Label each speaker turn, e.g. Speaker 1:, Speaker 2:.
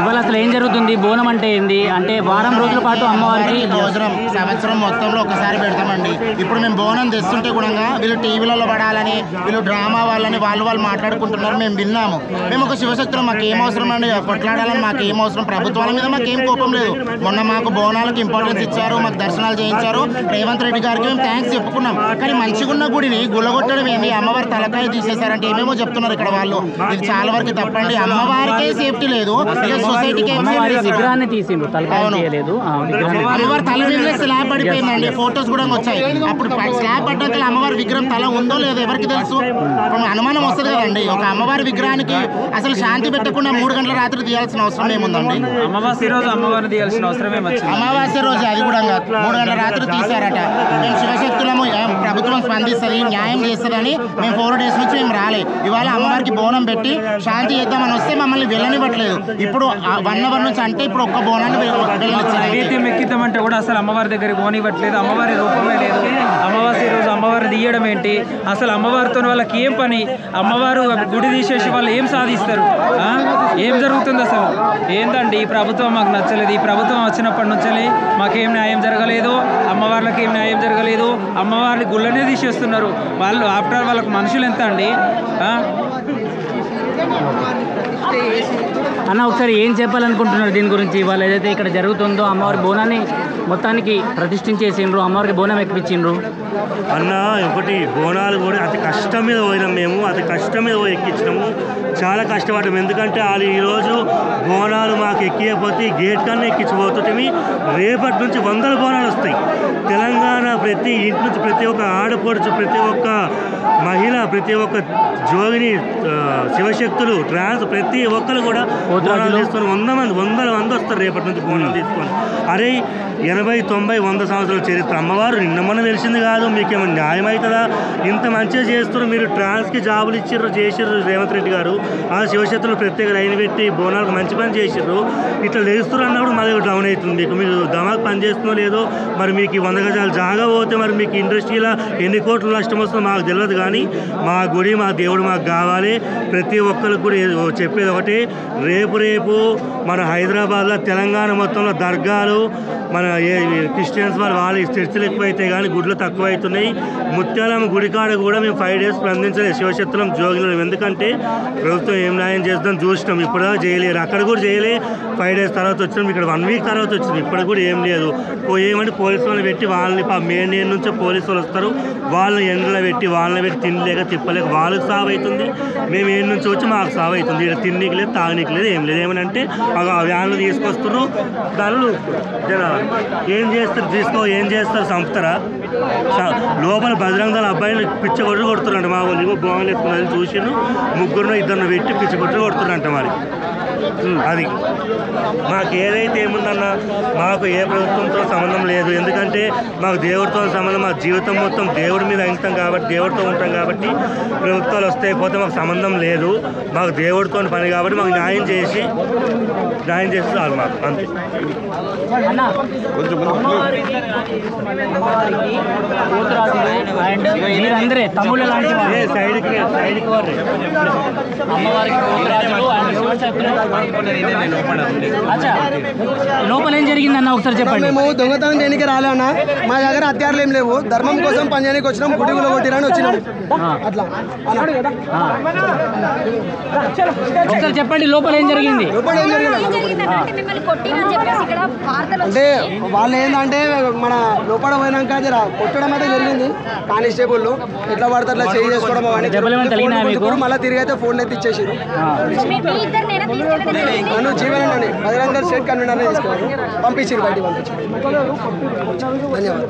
Speaker 1: ఇవాళ అసలు ఏం జరుగుతుంది? బోనం అంటే ఏంది? అంటే వారం రోజుల పాటు అమ్మవారికి
Speaker 2: భోజనం సంవత్సరం మొత్తంలో ఒకసారి పెడతామండి. ఇప్పుడు మేము బోనం తెస్తుంటే కూడా వీళ్ళు టీవీలలో పడాలని, వీళ్ళు డ్రామా వాళ్ళని వాళ్ళు మాట్లాడుకుంటున్నారు. మేము విన్నాము. మేము ఒక శివశక్తులు మాకు ఏం అవసరం అండి, కొట్లాడాలని మాకు ఏం అవసరం, ప్రభుత్వాల మీద మాకు ఏం కోపం లేదు. మొన్న మాకు బోనాలకు ఇంపార్టెన్స్ ఇచ్చారు, మాకు దర్శనాలు చేయించారు. రేవంత్ రెడ్డి గారికి మేము థ్యాంక్స్ చెప్పుకున్నాం. కానీ మంచిగున్న గుడిని గుల్లగొట్టడం ఏంది? అమ్మవారి తలకాయ తీసేశారంటే ఏమేమో చెప్తున్నారు ఇక్కడ వాళ్ళు. ఇది చాలా వరకు తప్పండి. అమ్మవారికే సేఫ్టీ లేదు, సొసైటీకి
Speaker 1: విగ్రహాన్ని తీసిండ్రు, అమ్మవారి
Speaker 2: తల మీద స్లాబ్ పడిపోయిందండి. ఫొటోస్ కూడా వచ్చాయి. అప్పుడు స్లాబ్ పడ్డాక అమ్మవారి విగ్రహం తల ఉందో లేదో ఎవరికి తెలుసు? అనుమానం వస్తుంది కదండి. ఒక అమ్మవారి విగ్రహానికి అసలు శాంతి పెట్టకుండా 3 గంటల రాత్రి తీయాల్సిన అవసరం ఏముందండి?
Speaker 3: అమావాస్య రోజు అమ్మవారిని తీయాల్సిన అవసరమే వచ్చింది.
Speaker 2: అమావాస్య రోజు అది కూడా 3 గంటల రాత్రి తీశారట. మేము శివశక్తులము, ప్రభుత్వం స్పందిస్తుంది, న్యాయం చేస్తుందని మేము 4 డేస్ నుంచి మేము రాలే. ఇవాళ అమ్మవారికి బోనం పెట్టి శాంతి చేద్దామని వస్తే మమ్మల్ని వెళ్ళనివ్వట్లేదు. ఇప్పుడు 1 అవర్ నుంచి అంటే ఇప్పుడు ఒక్క బోనాన్ని
Speaker 3: నైవేద్యం ఎక్కిద్దామంటే కూడా అసలు అమ్మవారి దగ్గరికి పోనివ్వట్లేదు. అమ్మవారి రూపమే లేదు. అమావాస్య రోజు అమ్మవారిని తీయడం ఏంటి? అసలు అమ్మవారితో వాళ్ళకి ఏం పని? అమ్మవారు గుడి తీసేసి వాళ్ళు ఏం సాధిస్తారు? ఏం జరుగుతుంది అసలు? ఏందండి ఈ ప్రభుత్వం మాకు నచ్చలేదు. ఈ ప్రభుత్వం వచ్చినప్పటి నుంచి మాకేం న్యాయం జరగలేదు, అమ్మవార్లకి ఏం న్యాయం జరగలేదు. అమ్మవారిని గుళ్ళనే తీసేస్తున్నారు వాళ్ళు. ఆఫ్టర్ వాళ్ళకి మనుషులు ఎంత అండి?
Speaker 1: అన్న ఒకసారి ఏం చెప్పాలనుకుంటున్నారు దీని గురించి? వాళ్ళు ఏదైతే ఇక్కడ జరుగుతుందో అమ్మవారి బోనాన్ని మొత్తానికి ప్రతిష్ఠించేసిండ్రు, అమ్మవారికి బోనం ఎక్కించిండ్రు
Speaker 4: అన్న. ఒకటి బోనాలు కూడా అతి కష్టం మీద పోయినాం మేము, అతి కష్టం మీద పోయి ఎక్కించినాము. చాలా కష్టపడ్డాము. ఎందుకంటే వాళ్ళు ఈరోజు బోనాలు మాకు ఎక్కియకపోతే గేట్ కన్నా ఎక్కించిపోతుంటే రేపటి నుంచి 100 బోనాలు వస్తాయి. తెలంగాణ ప్రతి ఇంటి నుంచి ప్రతి ఒక్క ఆడపడుచు, ప్రతి ఒక్క మహిళ, ప్రతి ఒక్క జోగిని, శివశక్తులు, ట్రాన్స్ ప్రతి ఒక్కరు కూడా బోనాలు తీసుకొని 100 మంది వస్తారు రేపటి నుంచి బోనాలు తీసుకొని. అరే 80, 90, 100 సంవత్సరాల చరిత్ర అమ్మవారు నిన్న మొన్న తెలిసింది కాదు. మీకేమైనా న్యాయం అవుతుందా? ఇంత మంచిగా చేస్తున్నారు మీరు. ట్రాన్స్కి జాబులు చేసిర్రు రేవంత్ రెడ్డి గారు. ఆ శివశక్తులు ప్రత్యేక లైన్ పెట్టి బోనాలకు మంచి పని చేసిర్రు. ఇట్లా లేస్తున్నారు అన్నప్పుడు మళ్ళీ డౌన్ అవుతుంది. మీకు మీరు దమాక్ పని చేస్తుందో లేదో మరి. మీకు 100 గజాలు జాగా పోతే మరి మీకు ఇండస్ట్రీలో ఎన్ని కోట్ల నష్టం వస్తుందో మాకు తెలియదు. కానీ మా గుడి, మా దేవుడు మాకు కావాలి. ప్రతి ఒక్కరికి కూడా చెప్పేది ఒకటి, రేపు మన హైదరాబాద్లో, తెలంగాణ మొత్తంలో దర్గాలు, మన క్రిస్టియన్స్ వాళ్ళ చర్చలు ఎక్కువైతే కానీ గుడ్లు తక్కువ అవుతున్నాయి. ముత్యాలమ్మ గుడికాడ కూడా మేము 5 డేస్ స్పందించలేదు శివశక్తులం జోగిలం. ఎందుకంటే ప్రభుత్వం ఏం న్యాయం చేద్దాం చూసినాం. ఇప్పుడు చేయలేరు, అక్కడ కూడా చేయలే. 5 డేస్ తర్వాత వచ్చినాం, ఇక్కడ 1 వీక్ తర్వాత వచ్చింది. ఇప్పుడు కూడా ఏం లేదు. ఏమంటే పోలీసు వాళ్ళని పెట్టి వాళ్ళని మెయిన్ నుంచో పోలీసు వాళ్ళు వస్తారు, వాళ్ళని ఎండలో పెట్టి తినలేక తిప్పలేక వాళ్ళకి సాగు అవుతుంది. మేము ఏం నుంచి వచ్చి మాకు సాగు అవుతుంది. ఇక్కడ తిన్నీకి లేదు, తాగనీకి లేదు, ఏం లేదు. ఏమనంటే వ్యాన్లు తీసుకొస్తారు, దానిలో ఏం చేస్తారు ఏం చేస్తారు చంపుతారా? లోపల బజరంగ దళ అబ్బాయిని పిచ్చగొట్టు కొడుతున్నారంట. మా వాళ్ళు బోనాలు ఎత్తుకున్నది చూసిను, 2 పెట్టి పిచ్చగొట్టు కొడుతున్నారంట. మరి అది మాకు ఏదైతే ఏముందన్నా మాకు ఏ ప్రభుత్వంతో సంబంధం లేదు. ఎందుకంటే మాకు దేవుడితో సంబంధం, మా జీవితం మొత్తం దేవుడి మీద అంకితం కాబట్టి, దేవుడితో ఉంటాం కాబట్టి ప్రభుత్వాలు వస్తాయి పోతే మాకు సంబంధం లేదు. మాకు దేవుడితో పని కాబట్టి మాకు న్యాయం చేసి చాలు మాకు అంతే.
Speaker 1: లోపల ఏం జరిగిందన్న ఒకసారి చెప్పండి.
Speaker 5: మేము దొంగతనం చేయడానికి రాలేనా, మా దగ్గర హత్యారులు ఏం లేవు, ధర్మం కోసం పని చేయడానికి వచ్చినాం, గుడిగులో కొట్టిరని వచ్చినాం. అట్లా
Speaker 1: ఒకసారి చెప్పండి లోపల ఏం జరిగింది?
Speaker 5: అంటే వాళ్ళు ఏంటంటే మన లోపల పోయినాక కొట్టడం అయితే జరిగింది. కానిస్టేబుల్ ఎట్లా పడితే అట్లా చేయి చేసుకోవడం అవన్నీ మళ్ళీ తిరిగి అయితే ఫోన్ అయితే ఇచ్చేసారు. నన్ను జీవనండి బజరంగ దళ్ స్టేట్ కన్వీనర్ తీసుకున్నారు, పంపించారు, బయటికి పంపించారు. ధన్యవాదాలు.